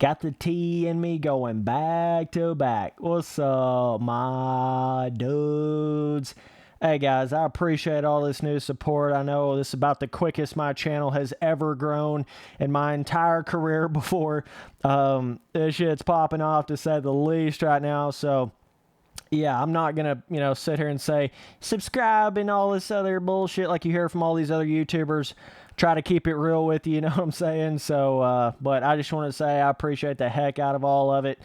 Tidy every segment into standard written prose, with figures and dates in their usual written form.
Got the T in me going back to back. What's up, my dudes? Hey guys, I appreciate all this new support. I know this is about the quickest my channel has ever grown in my entire career before. This shit's popping off to say the least right now, so yeah, I'm not gonna, sit here and say subscribe and all this other bullshit like you hear from all these other YouTubers. Try to keep it real with you, you know what I'm saying? So, but I just want to say I appreciate the heck out of all of it.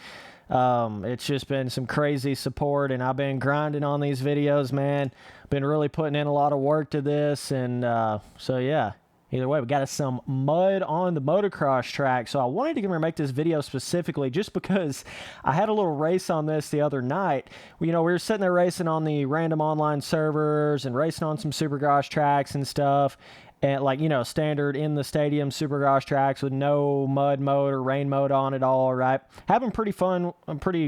It's just been some crazy support, and I've been grinding on these videos, man. Been really putting in a lot of work to this, and so yeah. Either way, we got us some mud on the motocross track. So I wanted to make this video specifically just because I had a little race on this the other night. We were sitting there racing on the random online servers and racing on some Supercross tracks and stuff. And standard in the stadium Supercross tracks with no mud mode or rain mode on at all, right? Having pretty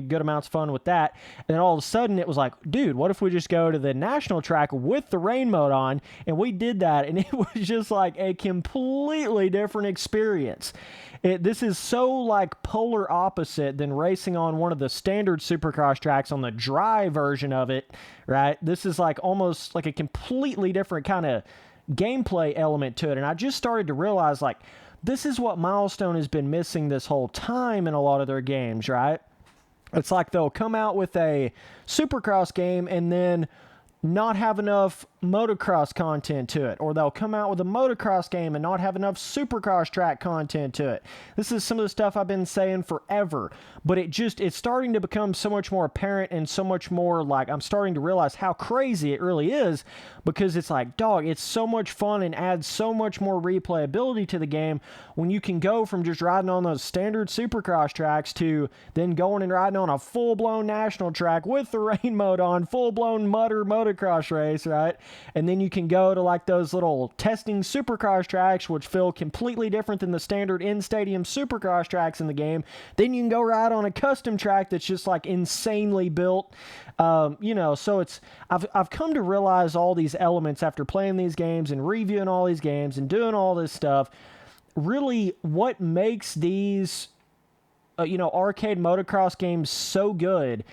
good amounts of fun with that. And then all of a sudden it was like, dude, what if we just go to the national track with the rain mode on? And we did that, and it was just like a completely different experience. This is so like polar opposite than racing on one of the standard Supercross tracks on the dry version of it, right? This is like almost like a completely different kind of gameplay element to it. And I just started to realize, like, this is what Milestone has been missing this whole time in a lot of their games, right? It's like they'll come out with a Supercross game and then not have enough motocross content to it, or they'll come out with a motocross game and not have enough Supercross track content to it. This is some of the stuff I've been saying forever, but it's starting to become so much more apparent and so much more like I'm starting to realize how crazy it really is, because it's like, dog, it's so much fun and adds so much more replayability to the game when you can go from just riding on those standard Supercross tracks to then going and riding on a full-blown national track with the rain mode on, full-blown motocross race, right? And then you can go to like those little testing Supercross tracks, which feel completely different than the standard in-stadium Supercross tracks in the game. Then you can go ride on a custom track that's just like insanely built. So I've come to realize all these elements after playing these games and reviewing all these games and doing all this stuff. Really, what makes these, arcade motocross games so good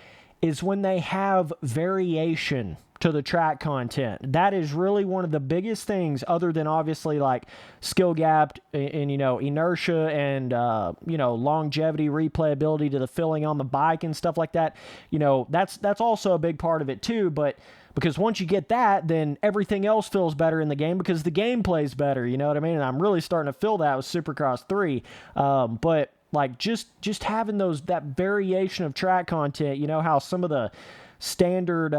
is when they have variation to the track content. That is really one of the biggest things, other than obviously like skill gap and inertia and longevity, replayability to the filling on the bike and stuff like that. That's also a big part of it too, but because once you get that, then everything else feels better in the game because the game plays better, you know what I mean? And I'm really starting to feel that with Supercross 3. But like just having that variation of track content, how some of the standard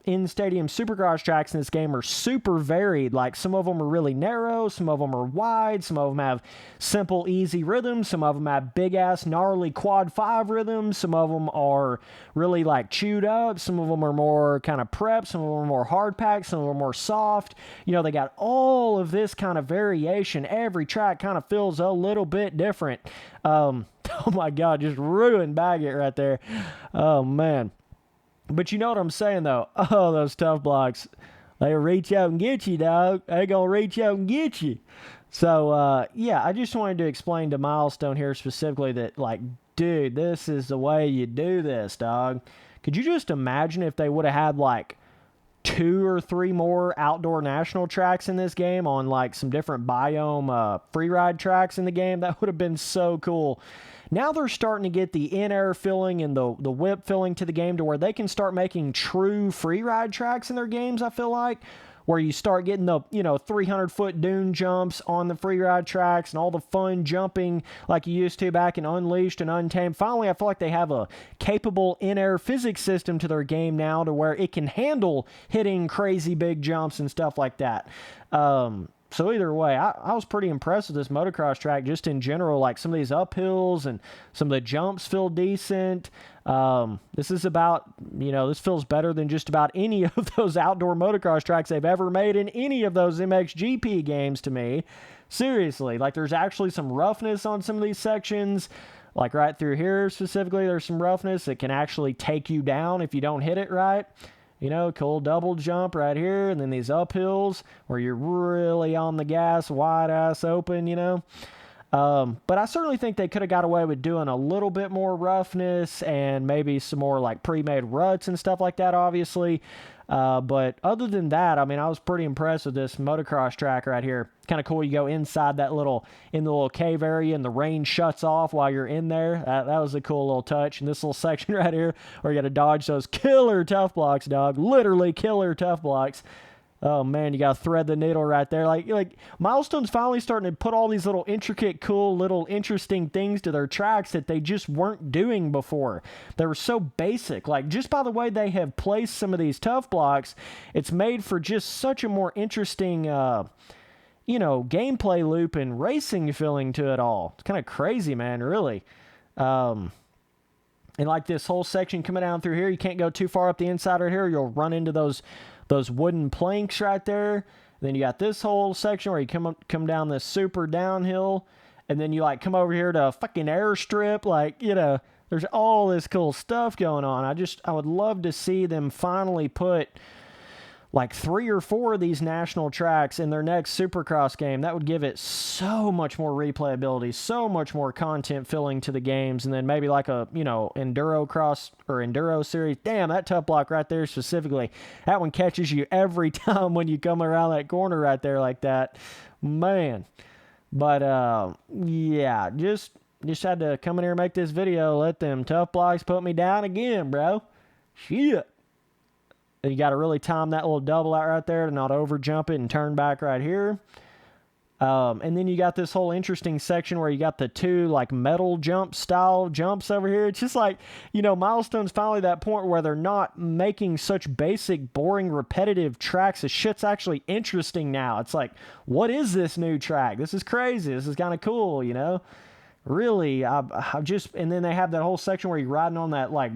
in-stadium Supercross tracks in this game are super varied. Like, some of them are really narrow, some of them are wide, some of them have simple, easy rhythms, some of them have big-ass, gnarly quad 5 rhythms, some of them are really, like, chewed up, some of them are more kind of prep, some of them are more hard-packed, some of them are more soft. They got all of this kind of variation. Every track kind of feels a little bit different. Oh my God, just ruined Baggett right there. Oh, man. But you know what I'm saying, though? Oh, those tough blocks. They reach out and get you, dog. They gonna reach out and get you. So, yeah, I just wanted to explain to Milestone here specifically that, like, dude, this is the way you do this, dog. Could you just imagine if they would have had, like, 2 or 3 more outdoor national tracks in this game on, like, some different biome free ride tracks in the game? That would have been so cool. Now they're starting to get the in-air filling and the whip filling to the game to where they can start making true free ride tracks in their games, I feel like, where you start getting the 300-foot dune jumps on the free ride tracks and all the fun jumping like you used to back in Unleashed and Untamed. Finally, I feel like they have a capable in-air physics system to their game now to where it can handle hitting crazy big jumps and stuff like that. So either way, I was pretty impressed with this motocross track just in general. Like, some of these uphills and some of the jumps feel decent. This is about, this feels better than just about any of those outdoor motocross tracks they've ever made in any of those MXGP games to me. Seriously, like, there's actually some roughness on some of these sections. Like right through here specifically, there's some roughness that can actually take you down if you don't hit it right. Cool double jump right here, and then these uphills where you're really on the gas, wide ass open, But I certainly think they could have got away with doing a little bit more roughness and maybe some more like pre-made ruts and stuff like that, obviously. But other than that, I mean, I was pretty impressed with this motocross track right here. Kind of cool. You go inside that in the little cave area and the rain shuts off while you're in there. That was a cool little touch. And this little section right here where you got to dodge those killer tough blocks, dog. Literally killer tough blocks. Oh, man, you got to thread the needle right there. Like Milestone's finally starting to put all these little intricate, cool, little interesting things to their tracks that they just weren't doing before. They were so basic. Like, just by the way they have placed some of these tough blocks, it's made for just such a more interesting, gameplay loop and racing feeling to it all. It's kind of crazy, man, really. And like this whole section coming down through here, you can't go too far up the inside right here. You'll run into those wooden planks right there. Then you got this whole section where you come down this super downhill, and then you like come over here to a fucking airstrip. Like, there's all this cool stuff going on. I would love to see them finally put like 3 or 4 of these national tracks in their next Supercross game. That would give it so much more replayability, so much more content filling to the games, and then maybe like a, Enduro Cross or Enduro Series. Damn, that tough block right there specifically. That one catches you every time when you come around that corner right there like that. Man. But, yeah, just had to come in here and make this video. Let them tough blocks put me down again, bro. Shit. You got to really time that little double out right there to not over jump it and turn back right here. And then you got this whole interesting section where you got the 2 like metal jump style jumps over here. It's just like, Milestone's finally that point where they're not making such basic, boring, repetitive tracks. The shit's actually interesting now. It's like, what is this new track? This is crazy. This is kind of cool, Really, and then they have that whole section where you're riding on that like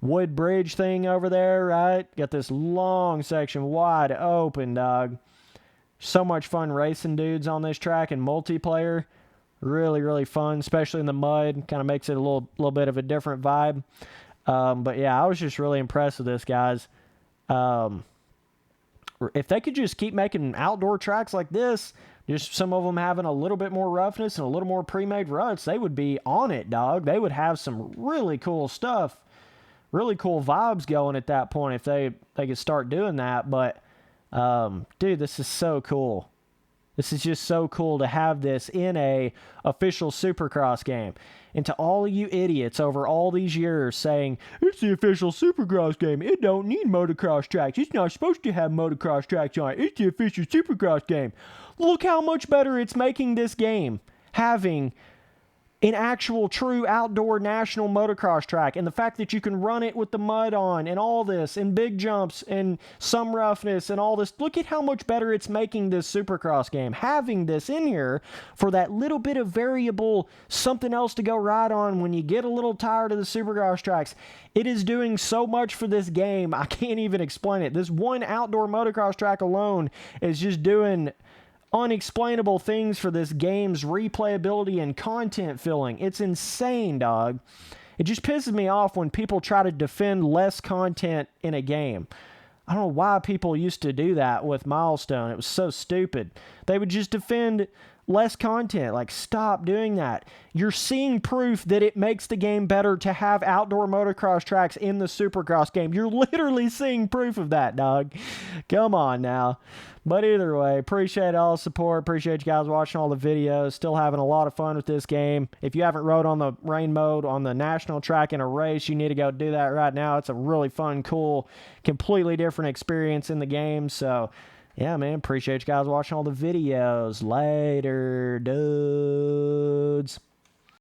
wood bridge thing over there, right? Got this long section wide open, dog. So much fun racing dudes on this track and multiplayer. Really, really fun, especially in the mud. Kind of makes it a little bit of a different vibe. But yeah, I was just really impressed with this, guys. If they could just keep making outdoor tracks like this, just some of them having a little bit more roughness and a little more pre-made ruts, they would be on it, dog. They would have some really cool stuff. Really cool vibes going at that point if they could start doing that. But, dude, this is so cool. This is just so cool to have this in a official Supercross game. And to all of you idiots over all these years saying, it's the official Supercross game. It don't need motocross tracks. It's not supposed to have motocross tracks on it. It's the official Supercross game. Look how much better it's making this game having an actual true outdoor national motocross track, and the fact that you can run it with the mud on and all this and big jumps and some roughness and all this. Look at how much better it's making this Supercross game. Having this in here for that little bit of variable something else to go ride on when you get a little tired of the Supercross tracks. It is doing so much for this game. I can't even explain it. This one outdoor motocross track alone is just doing unexplainable things for this game's replayability and content filling. It's insane, dog. It just pisses me off when people try to defend less content in a game. I don't know why people used to do that with Milestone. It was so stupid. They would just defend less content. Like, stop doing that. You're seeing proof that it makes the game better to have outdoor motocross tracks in the Supercross game. You're literally seeing proof of that, dog. Come on now. But either way, appreciate all the support. Appreciate you guys watching all the videos. Still having a lot of fun with this game. If you haven't rode on the rain mode on the national track in a race, you need to go do that right now. It's a really fun, cool, completely different experience in the game. So, yeah, man, appreciate you guys watching all the videos. Later, dudes.